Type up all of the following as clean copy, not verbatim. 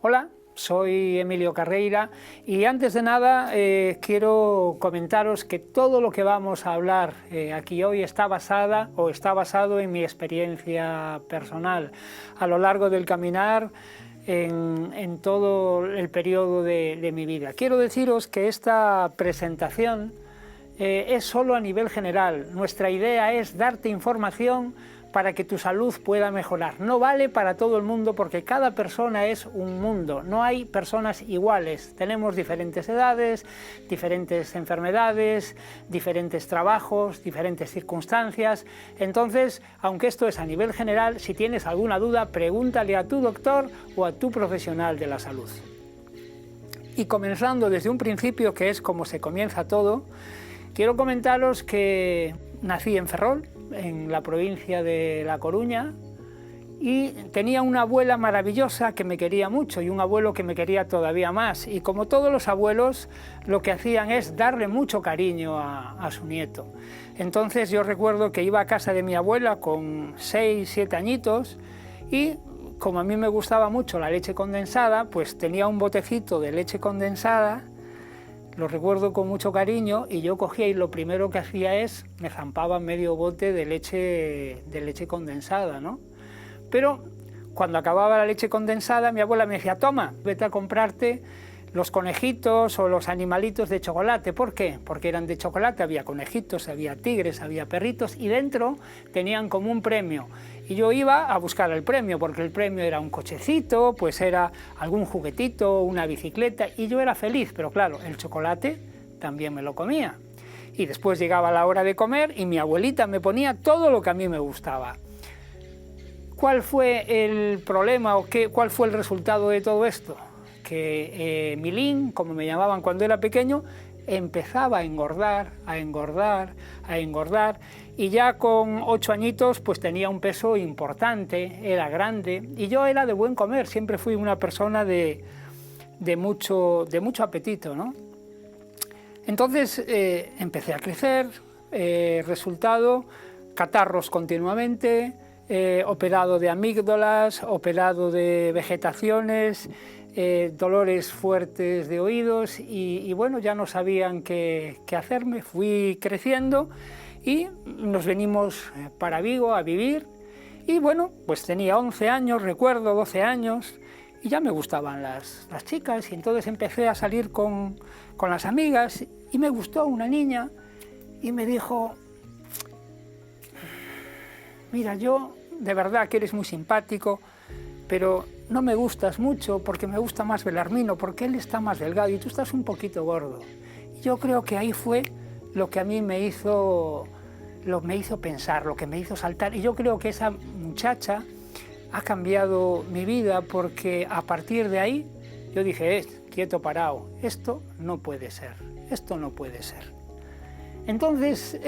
Hola, soy Emilio Carreira y antes de nada quiero comentaros que todo lo que vamos a hablar aquí hoy está basado en mi experiencia personal a lo largo del caminar en todo el periodo de mi vida. Quiero deciros que esta presentación es solo a nivel general. Nuestra idea es darte información para que tu salud pueda mejorar. No vale para todo el mundo porque cada persona es un mundo, no hay personas iguales. Tenemos diferentes edades, diferentes enfermedades, diferentes trabajos, diferentes circunstancias. Entonces, aunque esto es a nivel general, si tienes alguna duda, pregúntale a tu doctor o a tu profesional de la salud. Y comenzando desde un principio, que es como se comienza todo, quiero comentaros que nací en Ferrol, en la provincia de La Coruña, y tenía una abuela maravillosa que me quería mucho y un abuelo que me quería todavía más. Y como todos los abuelos, lo que hacían es darle mucho cariño a su nieto. Entonces yo recuerdo que iba a casa de mi abuela con 6, 7 añitos y como a mí me gustaba mucho la leche condensada, pues tenía un botecito de leche condensada. Lo recuerdo con mucho cariño y yo cogía y lo primero que hacía es me zampaba medio bote de leche condensada, ¿no? Pero cuando acababa la leche condensada mi abuela me decía, toma, vete a comprarte los conejitos o los animalitos de chocolate. ¿Por qué? Porque eran de chocolate, había conejitos, había tigres, había perritos y dentro tenían como un premio. Y yo iba a buscar el premio, porque el premio era un cochecito, pues era algún juguetito, una bicicleta, y yo era feliz, pero claro, el chocolate también me lo comía. Y después llegaba la hora de comer y mi abuelita me ponía todo lo que a mí me gustaba. ¿Cuál fue el problema o cuál fue el resultado de todo esto? Que Milín, como me llamaban cuando era pequeño, empezaba a engordar, a engordar, a engordar, y ya con 8 añitos pues tenía un peso importante, era grande, y yo era de buen comer, siempre fui una persona de mucho apetito, ¿no? Entonces empecé a crecer, resultado, catarros continuamente, operado de amígdalas, operado de vegetaciones, dolores fuertes de oídos y bueno, ya no sabían qué hacerme. Fui creciendo y nos venimos para Vigo a vivir y bueno, pues tenía 11 años, recuerdo, 12 años y ya me gustaban las chicas y entonces empecé a salir con las amigas y me gustó una niña y me dijo, mira, yo de verdad que eres muy simpático, pero no me gustas mucho porque me gusta más Belarmino, porque él está más delgado y tú estás un poquito gordo. Y yo creo que ahí fue lo que a mí me hizo pensar, lo que me hizo saltar. Y yo creo que esa muchacha ha cambiado mi vida porque a partir de ahí yo dije, quieto parado, esto no puede ser, esto no puede ser. Entonces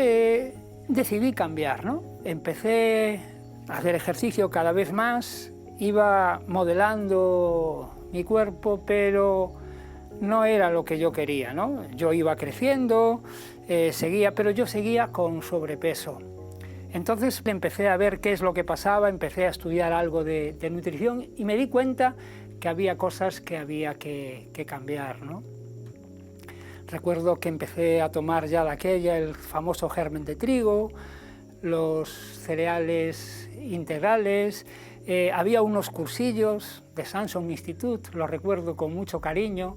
decidí cambiar, ¿no? Empecé a hacer ejercicio cada vez más, iba modelando mi cuerpo, pero no era lo que yo quería, ¿no? Yo iba creciendo, pero yo seguía con sobrepeso. Entonces empecé a ver qué es lo que pasaba, empecé a estudiar algo de nutrición y me di cuenta que había cosas que había que cambiar, ¿no? Recuerdo que empecé a tomar ya de aquella el famoso germen de trigo, los cereales integrales, había unos cursillos de Samson Institute, lo recuerdo con mucho cariño,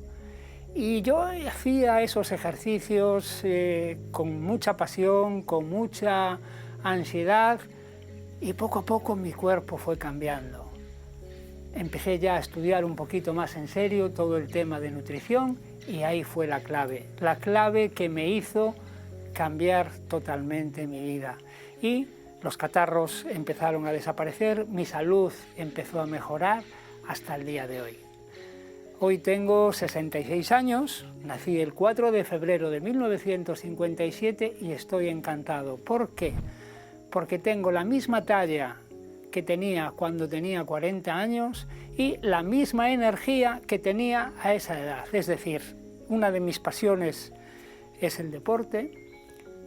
y yo hacía esos ejercicios con mucha pasión, con mucha ansiedad, y poco a poco mi cuerpo fue cambiando. Empecé ya a estudiar un poquito más en serio todo el tema de nutrición, y ahí fue la clave que me hizo cambiar totalmente mi vida. Y los catarros empezaron a desaparecer, mi salud empezó a mejorar hasta el día de hoy. Hoy tengo 66 años, nací el 4 de febrero de 1957 y estoy encantado. ¿Por qué? Porque tengo la misma talla que tenía cuando tenía 40 años y la misma energía que tenía a esa edad. Es decir, una de mis pasiones es el deporte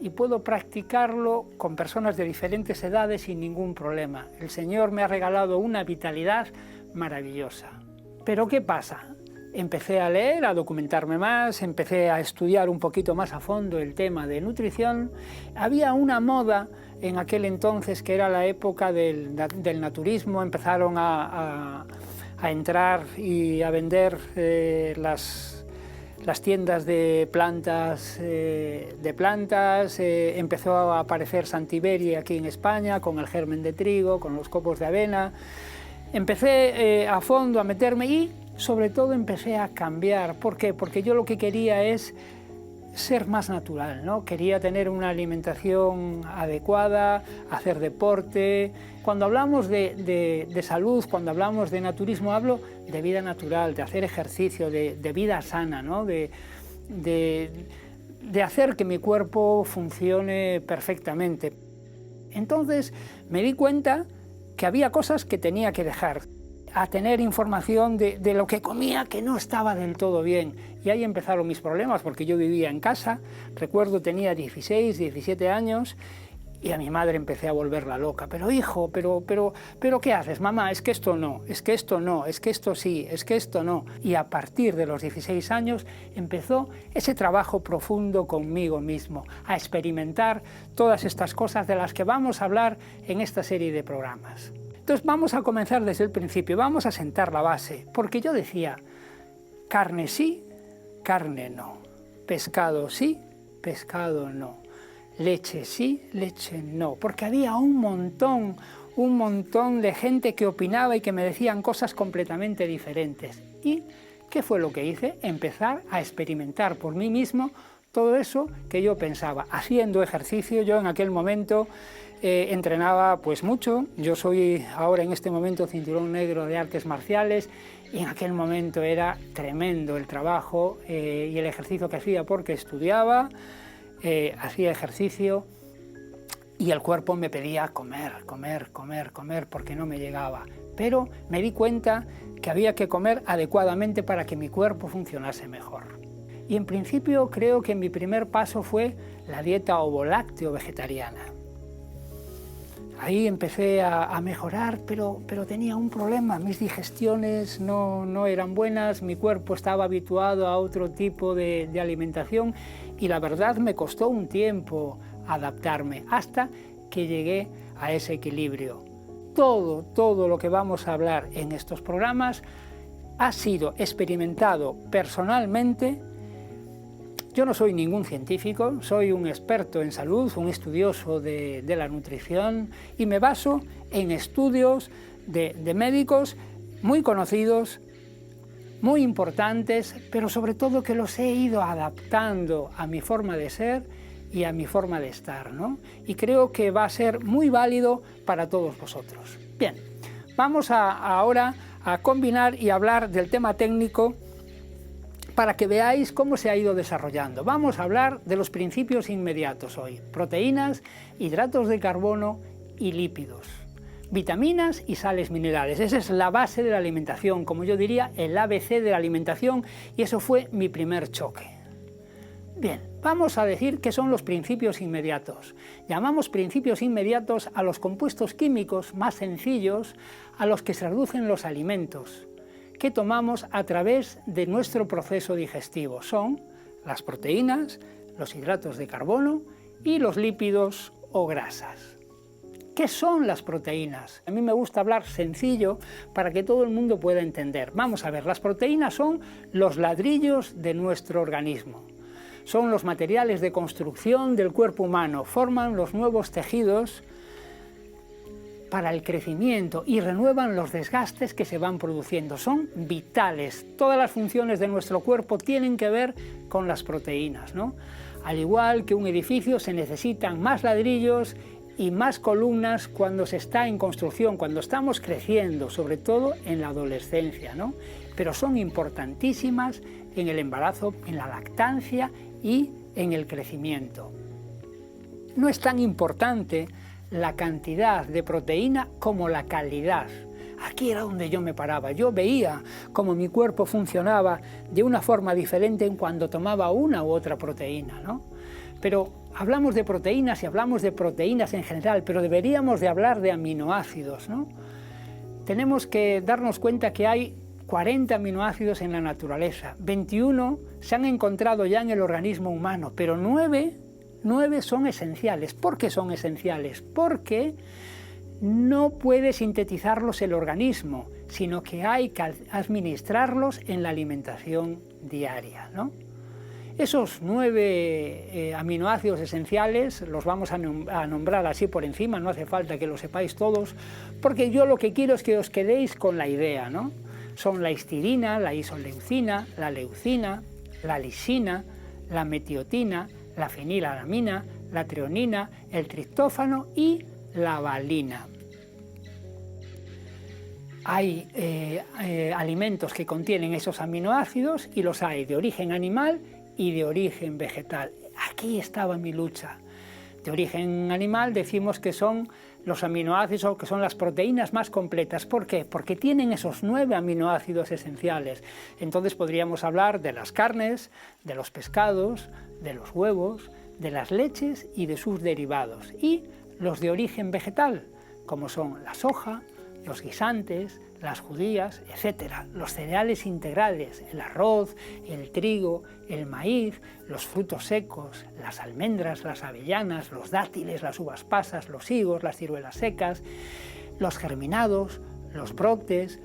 y puedo practicarlo con personas de diferentes edades sin ningún problema. El Señor me ha regalado una vitalidad maravillosa. Pero ¿qué pasa? Empecé a leer, a documentarme más, empecé a estudiar un poquito más a fondo el tema de nutrición. Había una moda en aquel entonces que era la época del naturismo, empezaron a entrar y a vender las tiendas de plantas, empezó a aparecer Santiveri aquí en España con el germen de trigo, con los copos de avena. Empecé a fondo a meterme y sobre todo empecé a cambiar. ¿Por qué? Porque yo lo que quería es ser más natural, ¿no? Quería tener una alimentación adecuada, hacer deporte. Cuando hablamos de salud, cuando hablamos de naturismo, hablo de vida natural, de hacer ejercicio, de vida sana, ¿no? de hacer que mi cuerpo funcione perfectamente. Entonces me di cuenta que había cosas que tenía que dejar, a tener información de lo que comía que no estaba del todo bien. Y ahí empezaron mis problemas, porque yo vivía en casa, recuerdo tenía 16, 17 años, y a mi madre empecé a volverla loca. Pero hijo, pero ¿qué haces, mamá? Es que esto no, es que esto no, es que esto sí, es que esto no. Y a partir de los 16 años empezó ese trabajo profundo conmigo mismo, a experimentar todas estas cosas de las que vamos a hablar en esta serie de programas. Entonces vamos a comenzar desde el principio, vamos a sentar la base, porque yo decía, carne sí, carne no, pescado sí, pescado no, leche sí, leche no, porque había un montón de gente que opinaba y que me decían cosas completamente diferentes. ¿Y qué fue lo que hice? Empezar a experimentar por mí mismo todo eso que yo pensaba, haciendo ejercicio. Yo en aquel momento entrenaba pues mucho. Yo soy ahora en este momento cinturón negro de artes marciales y en aquel momento era tremendo el trabajo y el ejercicio que hacía, porque estudiaba, hacía ejercicio y el cuerpo me pedía comer porque no me llegaba. Pero me di cuenta que había que comer adecuadamente para que mi cuerpo funcionase mejor. Y en principio creo que mi primer paso fue la dieta ovo-lácteo vegetariana. Ahí empecé a mejorar, pero tenía un problema, mis digestiones no eran buenas, mi cuerpo estaba habituado a otro tipo de alimentación y la verdad me costó un tiempo adaptarme hasta que llegué a ese equilibrio. Todo lo que vamos a hablar en estos programas ha sido experimentado personalmente. Yo no soy ningún científico, soy un experto en salud, un estudioso de la nutrición y me baso en estudios de médicos muy conocidos, muy importantes, pero sobre todo que los he ido adaptando a mi forma de ser y a mi forma de estar, ¿no? Y creo que va a ser muy válido para todos vosotros. Bien, vamos ahora a combinar y hablar del tema técnico para que veáis cómo se ha ido desarrollando. Vamos a hablar de los principios inmediatos hoy: proteínas, hidratos de carbono y lípidos, vitaminas y sales minerales. Esa es la base de la alimentación, como yo diría, el ABC de la alimentación, y eso fue mi primer choque. Bien, vamos a decir qué son los principios inmediatos. Llamamos principios inmediatos a los compuestos químicos más sencillos a los que se reducen los alimentos que tomamos a través de nuestro proceso digestivo. Son las proteínas, los hidratos de carbono y los lípidos o grasas. ¿Qué son las proteínas? A mí me gusta hablar sencillo para que todo el mundo pueda entender. Vamos a ver, las proteínas son los ladrillos de nuestro organismo. Son los materiales de construcción del cuerpo humano, forman los nuevos tejidos para el crecimiento y renuevan los desgastes que se van produciendo. Son vitales. Todas las funciones de nuestro cuerpo tienen que ver con las proteínas, ¿no? Al igual que un edificio, se necesitan más ladrillos y más columnas cuando se está en construcción, cuando estamos creciendo, sobre todo en la adolescencia, ¿no? Pero son importantísimas en el embarazo, en la lactancia y en el crecimiento. No es tan importante la cantidad de proteína como la calidad. Aquí era donde yo me paraba. Yo veía cómo mi cuerpo funcionaba de una forma diferente en cuando tomaba una u otra proteína, ¿no? Pero hablamos de proteínas y hablamos de proteínas en general, pero deberíamos de hablar de aminoácidos, ¿no? Tenemos que darnos cuenta que hay 40 aminoácidos en la naturaleza, 21 se han encontrado ya en el organismo humano, pero 9 son esenciales. ¿Por qué son esenciales? Porque no puede sintetizarlos el organismo, sino que hay que administrarlos en la alimentación diaria, ¿no? Esos 9 aminoácidos esenciales los vamos a nombrar así por encima, no hace falta que lo sepáis todos, porque yo lo que quiero es que os quedéis con la idea, ¿no? Son la histidina, la isoleucina, la leucina, la lisina, la metiotina, la fenilalanina, la treonina, el triptófano y la valina. Hay alimentos que contienen esos aminoácidos y los hay de origen animal y de origen vegetal. Aquí estaba mi lucha. De origen animal decimos que son los aminoácidos o que son las proteínas más completas. ¿Por qué? Porque tienen esos 9 aminoácidos esenciales. Entonces podríamos hablar de las carnes, de los pescados, de los huevos, de las leches y de sus derivados. Y los de origen vegetal, como son la soja, los guisantes, las judías, etc. Los cereales integrales, el arroz, el trigo, el maíz, los frutos secos, las almendras, las avellanas, los dátiles, las uvas pasas, los higos, las ciruelas secas, los germinados, los brotes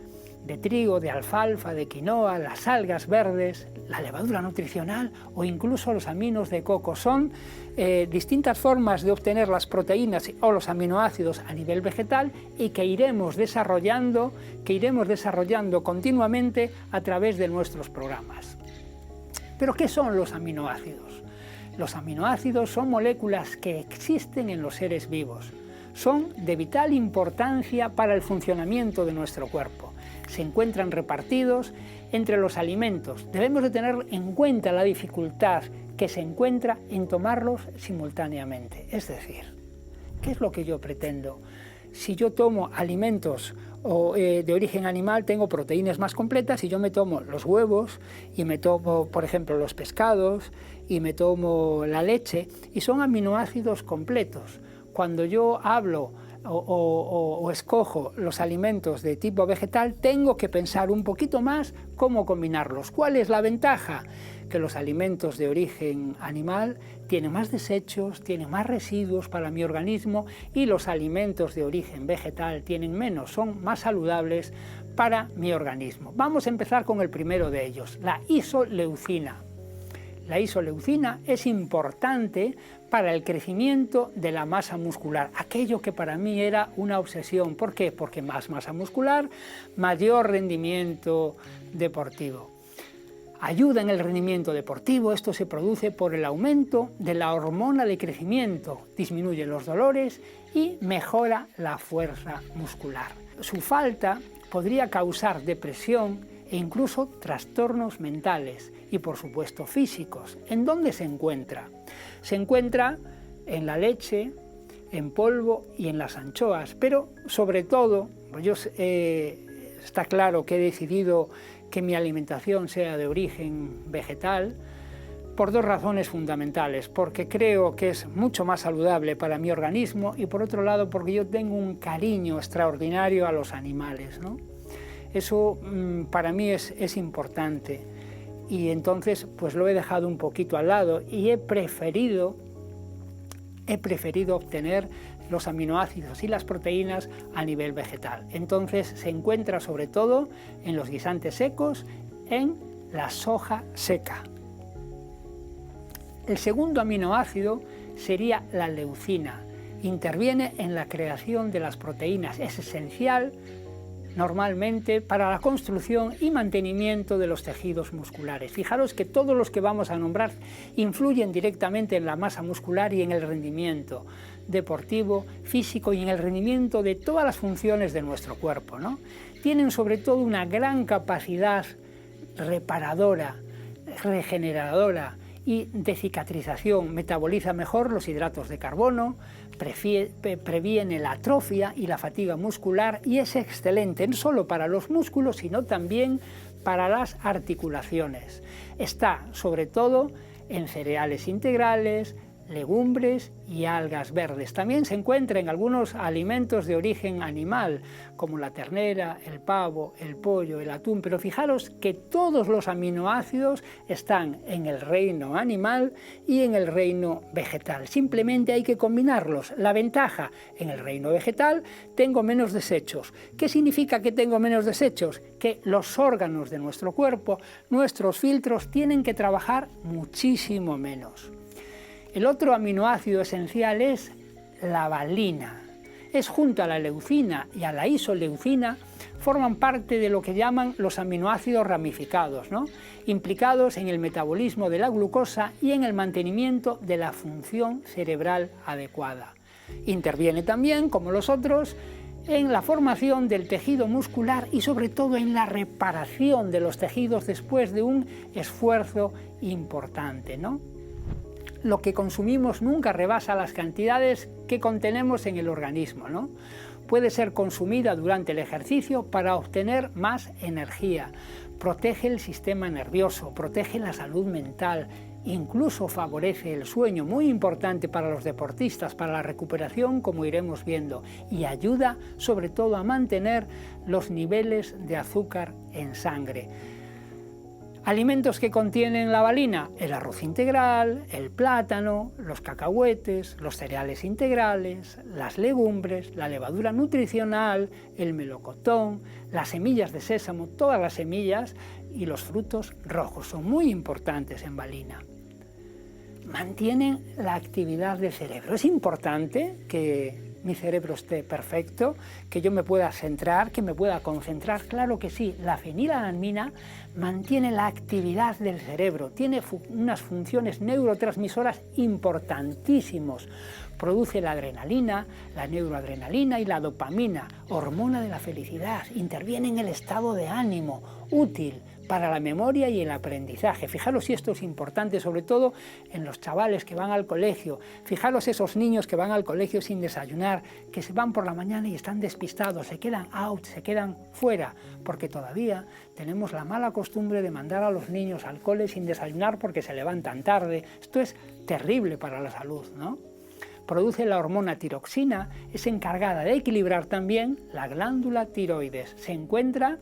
de trigo, de alfalfa, de quinoa, las algas verdes, la levadura nutricional o incluso los aminos de coco. Son distintas formas de obtener las proteínas o los aminoácidos a nivel vegetal y que iremos desarrollando continuamente a través de nuestros programas. ¿Pero qué son los aminoácidos? Los aminoácidos son moléculas que existen en los seres vivos. Son de vital importancia para el funcionamiento de nuestro cuerpo. Se encuentran repartidos entre los alimentos. Debemos de tener en cuenta la dificultad que se encuentra en tomarlos simultáneamente. Es decir, ¿qué es lo que yo pretendo? Si yo tomo alimentos de origen animal, tengo proteínas más completas. Si yo me tomo los huevos y me tomo, por ejemplo, los pescados y me tomo la leche, y son aminoácidos completos. Cuando yo hablo o escojo los alimentos de tipo vegetal, tengo que pensar un poquito más cómo combinarlos. ¿Cuál es la ventaja? Que los alimentos de origen animal tienen más desechos, tienen más residuos para mi organismo, y los alimentos de origen vegetal tienen menos, son más saludables para mi organismo. Vamos a empezar con el primero de ellos, la isoleucina. La isoleucina es importante para el crecimiento de la masa muscular, aquello que para mí era una obsesión. ¿Por qué? Porque más masa muscular, mayor rendimiento deportivo. Ayuda en el rendimiento deportivo. Esto se produce por el aumento de la hormona de crecimiento, disminuye los dolores y mejora la fuerza muscular. Su falta podría causar depresión e incluso trastornos mentales y, por supuesto, físicos. ¿En dónde se encuentra? Se encuentra en la leche, en polvo y en las anchoas, pero sobre todo, está claro que he decidido que mi alimentación sea de origen vegetal por 2 razones fundamentales: porque creo que es mucho más saludable para mi organismo, y por otro lado porque yo tengo un cariño extraordinario a los animales, ¿no? Eso para mí es importante, y entonces pues lo he dejado un poquito al lado y he preferido obtener los aminoácidos y las proteínas a nivel vegetal. Entonces se encuentra sobre todo en los guisantes secos, en la soja seca. El segundo aminoácido sería la leucina. Interviene en la creación de las proteínas. Es esencial normalmente para la construcción y mantenimiento de los tejidos musculares. Fijaros que todos los que vamos a nombrar influyen directamente en la masa muscular y en el rendimiento deportivo, físico, y en el rendimiento de todas las funciones de nuestro cuerpo, ¿no? Tienen sobre todo una gran capacidad reparadora, regeneradora y de cicatrización. Metaboliza mejor los hidratos de carbono, previene la atrofia y la fatiga muscular, y es excelente no solo para los músculos, sino también para las articulaciones. Está sobre todo en cereales integrales, legumbres y algas verdes. También se encuentra en algunos alimentos de origen animal, como la ternera, el pavo, el pollo, el atún, pero fijaros que todos los aminoácidos están en el reino animal y en el reino vegetal. Simplemente hay que combinarlos. La ventaja, en el reino vegetal tengo menos desechos. ¿Qué significa que tengo menos desechos? Que los órganos de nuestro cuerpo, nuestros filtros, tienen que trabajar muchísimo menos. El otro aminoácido esencial es la valina. Es junto a la leucina y a la isoleucina, forman parte de lo que llaman los aminoácidos ramificados, ¿no? Implicados en el metabolismo de la glucosa y en el mantenimiento de la función cerebral adecuada. Interviene también, como los otros, en la formación del tejido muscular y sobre todo en la reparación de los tejidos después de un esfuerzo importante, ¿no? Lo que consumimos nunca rebasa las cantidades que contenemos en el organismo, ¿no? Puede ser consumida durante el ejercicio para obtener más energía, protege el sistema nervioso, protege la salud mental, incluso favorece el sueño, muy importante para los deportistas, para la recuperación, como iremos viendo, y ayuda sobre todo a mantener los niveles de azúcar en sangre. Alimentos que contienen la valina: el arroz integral, el plátano, los cacahuetes, los cereales integrales, las legumbres, la levadura nutricional, el melocotón, las semillas de sésamo, todas las semillas y los frutos rojos son muy importantes en valina. Mantienen la actividad del cerebro. Es importante que mi cerebro esté perfecto, que yo me pueda centrar, que me pueda concentrar. Claro que sí, la fenilalanina mantiene la actividad del cerebro, tiene unas funciones neurotransmisoras importantísimas. Produce la adrenalina, la neuroadrenalina y la dopamina, hormona de la felicidad, interviene en el estado de ánimo, útil para la memoria y el aprendizaje. Fijaros si esto es importante, sobre todo en los chavales que van al colegio. Fijaros esos niños que van al colegio sin desayunar, que se van por la mañana y están despistados, se quedan out, se quedan fuera, porque todavía tenemos la mala costumbre de mandar a los niños al cole sin desayunar porque se levantan tarde. Esto es terrible para la salud, ¿no? Produce la hormona tiroxina, es encargada de equilibrar también la glándula tiroides. Se encuentra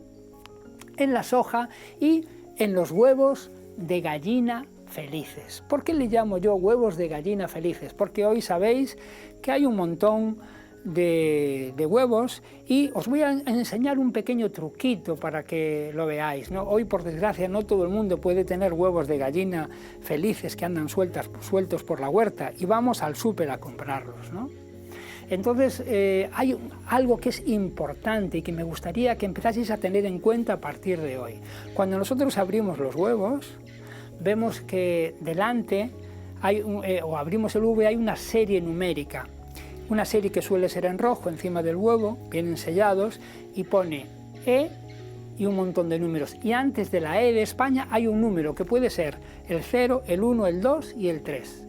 en la soja y en los huevos de gallina felices. ¿Por qué le llamo yo huevos de gallina felices? Porque hoy sabéis que hay un montón de huevos y os voy a enseñar un pequeño truquito para que lo veáis, ¿no? Hoy, por desgracia, no todo el mundo puede tener huevos de gallina felices que andan sueltos por la huerta y vamos al súper a comprarlos, ¿no? Entonces, hay algo que es importante y que me gustaría que empezaseis a tener en cuenta a partir de hoy. Cuando nosotros abrimos los huevos, vemos que delante o abrimos el huevo y hay una serie numérica. Una serie que suele ser en rojo encima del huevo, vienen sellados y pone E y un montón de números. Y antes de la E de España hay un número que puede ser el 0, el 1, el 2 y el 3.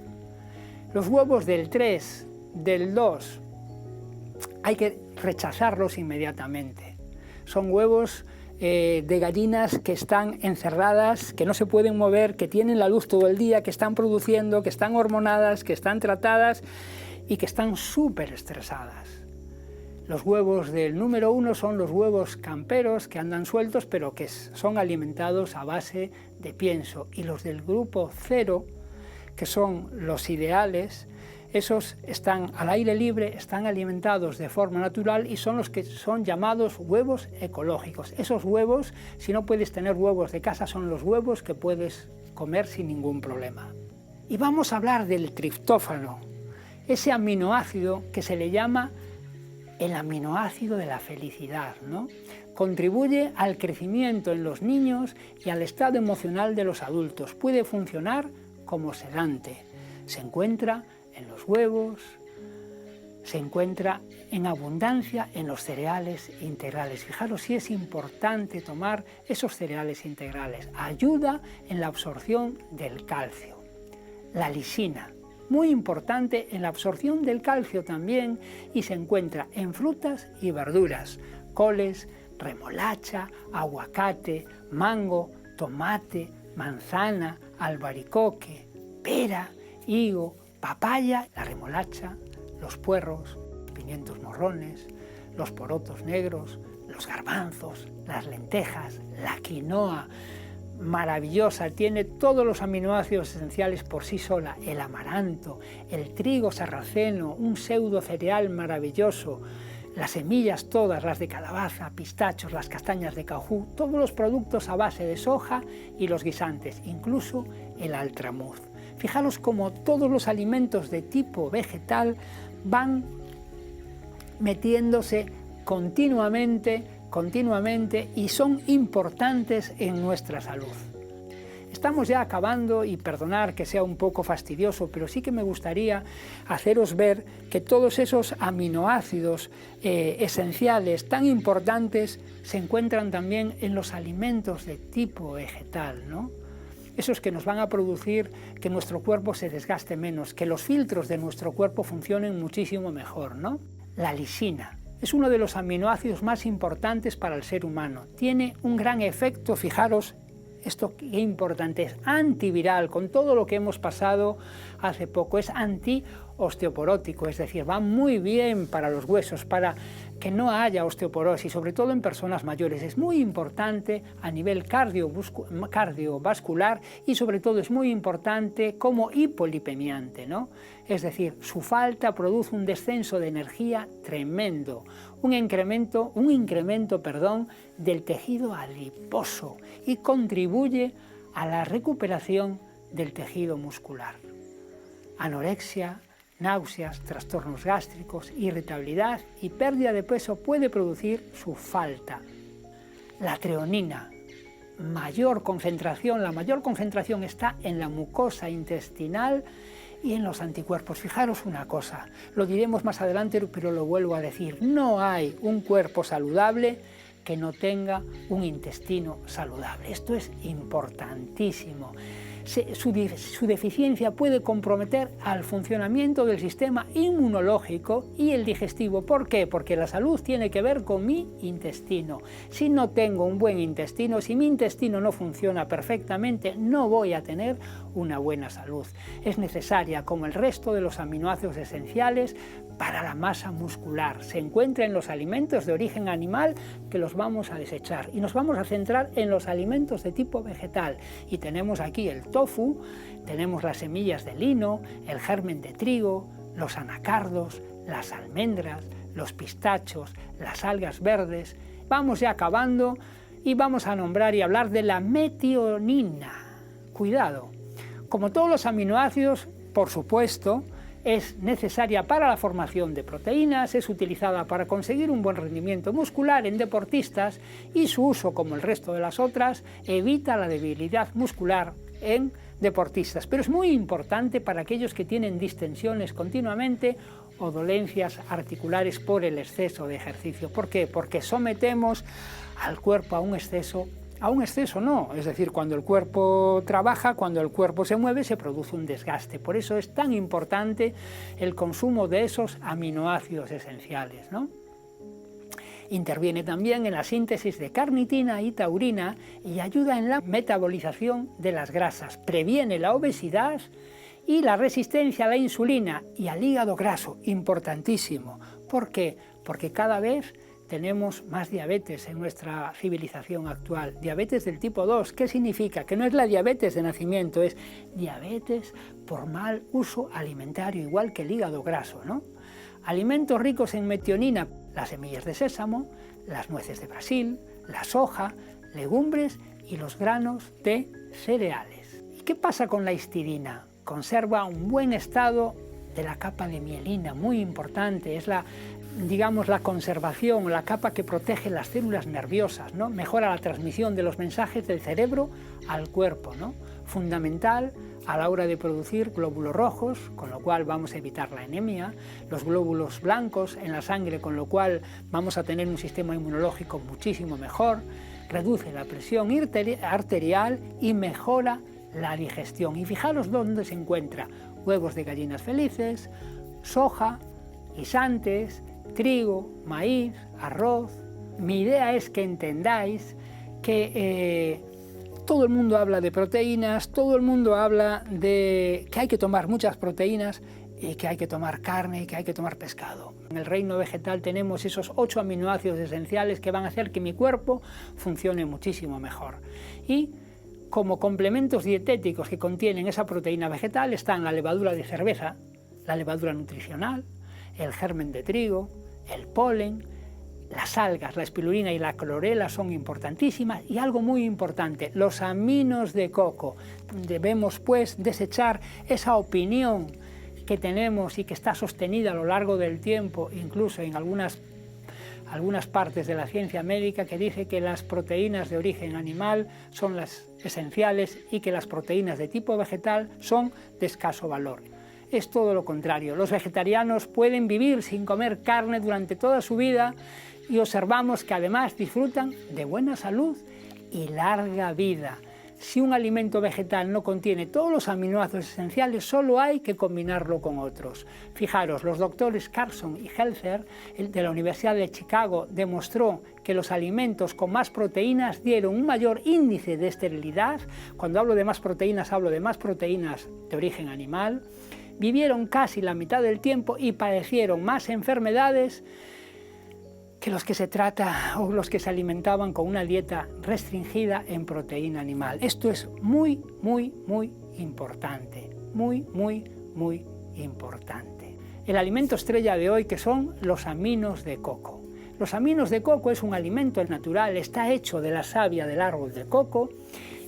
Los huevos del 3, del 2, hay que rechazarlos inmediatamente. Son huevos de gallinas que están encerradas, que no se pueden mover, que tienen la luz todo el día, que están produciendo, que están hormonadas, que están tratadas y que están súper estresadas. Los huevos del número 1 son los huevos camperos que andan sueltos pero que son alimentados a base de pienso, y los del grupo 0, que son los ideales, esos están al aire libre, están alimentados de forma natural y son los que son llamados huevos ecológicos. Esos huevos, si no puedes tener huevos de casa, son los huevos que puedes comer sin ningún problema. Y vamos a hablar del triptófano, ese aminoácido que se le llama el aminoácido de la felicidad, ¿no? Contribuye al crecimiento en los niños y al estado emocional de los adultos. Puede funcionar como sedante. Se encuentra en los huevos, se encuentra en abundancia en los cereales integrales. Fijaros si es importante tomar esos cereales integrales. Ayuda en la absorción del calcio. La lisina, muy importante en la absorción del calcio también, y se encuentra en frutas y verduras, coles, remolacha, aguacate, mango, tomate, manzana, albaricoque, pera, higo, papaya, la remolacha, los puerros, pimientos morrones, los porotos negros, los garbanzos, las lentejas, la quinoa, maravillosa, tiene todos los aminoácidos esenciales por sí sola, el amaranto, el trigo sarraceno, un pseudo cereal maravilloso, las semillas todas, las de calabaza, pistachos, las castañas de cajú, todos los productos a base de soja y los guisantes, incluso el altramuz. Fijaros cómo todos los alimentos de tipo vegetal van metiéndose continuamente y son importantes en nuestra salud. Estamos ya acabando y perdonar que sea un poco fastidioso, pero sí que me gustaría haceros ver que todos esos aminoácidos esenciales tan importantes se encuentran también en los alimentos de tipo vegetal, ¿no? Esos que nos van a producir que nuestro cuerpo se desgaste menos, que los filtros de nuestro cuerpo funcionen muchísimo mejor, ¿no? La lisina es uno de los aminoácidos más importantes para el ser humano. Tiene un gran efecto, fijaros, esto qué importante, es antiviral, con todo lo que hemos pasado hace poco, es antiosteoporótico, es decir, va muy bien para los huesos, para que no haya osteoporosis, sobre todo en personas mayores. Es muy importante a nivel cardiovascular y sobre todo es muy importante como hipolipemiante, ¿no? Es decir, su falta produce un descenso de energía tremendo, un incremento, del tejido adiposo y contribuye a la recuperación del tejido muscular. Anorexia, náuseas, trastornos gástricos, irritabilidad y pérdida de peso puede producir su falta. La treonina, la mayor concentración está en la mucosa intestinal y en los anticuerpos. Fijaros una cosa, lo diremos más adelante, pero lo vuelvo a decir, no hay un cuerpo saludable que no tenga un intestino saludable. Esto es importantísimo. Su deficiencia puede comprometer al funcionamiento del sistema inmunológico y el digestivo. ¿Por qué? Porque la salud tiene que ver con mi intestino. Si no tengo un buen intestino, si mi intestino no funciona perfectamente, no voy a tener una buena salud. Es necesaria, como el resto de los aminoácidos esenciales, para la masa muscular. Se encuentra en los alimentos de origen animal, que los vamos a desechar, y nos vamos a centrar en los alimentos de tipo vegetal. Y tenemos aquí el tofu, tenemos las semillas de lino, el germen de trigo, los anacardos, las almendras, los pistachos, las algas verdes. Vamos ya acabando y vamos a nombrar y hablar de la metionina. Cuidado, como todos los aminoácidos, por supuesto, es necesaria para la formación de proteínas, es utilizada para conseguir un buen rendimiento muscular en deportistas y su uso, como el resto de las otras, evita la debilidad muscular en deportistas. Pero es muy importante para aquellos que tienen distensiones continuamente o dolencias articulares por el exceso de ejercicio. ¿Por qué? Porque sometemos al cuerpo a un exceso no, es decir, cuando el cuerpo trabaja, cuando el cuerpo se mueve, se produce un desgaste. Por eso es tan importante el consumo de esos aminoácidos esenciales, ¿no? Interviene también en la síntesis de carnitina y taurina y ayuda en la metabolización de las grasas, previene la obesidad y la resistencia a la insulina y al hígado graso, importantísimo. ¿Por qué? Porque cada vez tenemos más diabetes en nuestra civilización actual, diabetes del tipo 2. ¿Qué significa? Que no es la diabetes de nacimiento, es diabetes por mal uso alimentario, igual que el hígado graso, ¿no? Alimentos ricos en metionina, las semillas de sésamo, las nueces de Brasil, la soja, legumbres y los granos de cereales. ¿Y qué pasa con la histidina? Conserva un buen estado de la capa de mielina, muy importante, es la conservación, la capa que protege las células nerviosas, ¿no? Mejora la transmisión de los mensajes del cerebro al cuerpo, ¿no? Fundamental a la hora de producir glóbulos rojos, con lo cual vamos a evitar la anemia, los glóbulos blancos en la sangre, con lo cual vamos a tener un sistema inmunológico muchísimo mejor, reduce la presión arterial y mejora la digestión. Y fijaros dónde se encuentra: huevos de gallinas felices, soja, guisantes, trigo, maíz, arroz. Mi idea es que entendáis que Todo el mundo habla de proteínas, todo el mundo habla de que hay que tomar muchas proteínas y que hay que tomar carne y que hay que tomar pescado. En el reino vegetal tenemos esos 8 aminoácidos esenciales que van a hacer que mi cuerpo funcione muchísimo mejor. Y como complementos dietéticos que contienen esa proteína vegetal están la levadura de cerveza, la levadura nutricional, el germen de trigo, el polen, las algas, la espirulina y la clorela son importantísimas, y algo muy importante, los aminos de coco. Debemos pues desechar esa opinión que tenemos y que está sostenida a lo largo del tiempo, incluso en algunas partes de la ciencia médica, que dice que las proteínas de origen animal son las esenciales y que las proteínas de tipo vegetal son de escaso valor. Es todo lo contrario. Los vegetarianos pueden vivir sin comer carne durante toda su vida y observamos que además disfrutan de buena salud y larga vida. Si un alimento vegetal no contiene todos los aminoácidos esenciales, solo hay que combinarlo con otros. Fijaros, los doctores Carson y Helfer de la Universidad de Chicago demostró que los alimentos con más proteínas dieron un mayor índice de esterilidad. Cuando hablo de más proteínas, hablo de más proteínas de origen animal. Vivieron casi la mitad del tiempo y padecieron más enfermedades que los que se alimentaban con una dieta restringida en proteína animal. Esto es muy, muy, muy importante. Muy, muy, muy importante. El alimento estrella de hoy, que son los aminos de coco. Los aminos de coco es un alimento natural, está hecho de la savia del árbol de coco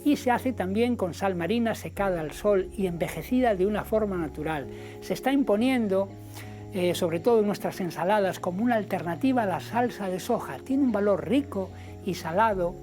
y se hace también con sal marina secada al sol y envejecida de una forma natural. Se está imponiendo sobre todo en nuestras ensaladas, como una alternativa a la salsa de soja. Tiene un valor rico y salado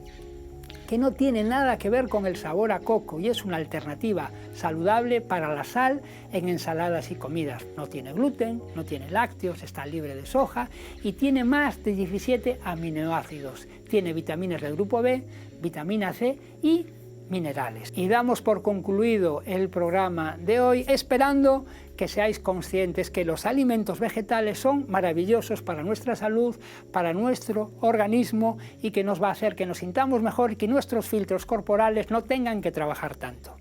que no tiene nada que ver con el sabor a coco y es una alternativa saludable para la sal en ensaladas y comidas. No tiene gluten, no tiene lácteos, está libre de soja y tiene más de 17 aminoácidos. Tiene vitaminas del grupo B, vitamina C y minerales. Y damos por concluido el programa de hoy, esperando que seáis conscientes que los alimentos vegetales son maravillosos para nuestra salud, para nuestro organismo, y que nos va a hacer que nos sintamos mejor y que nuestros filtros corporales no tengan que trabajar tanto.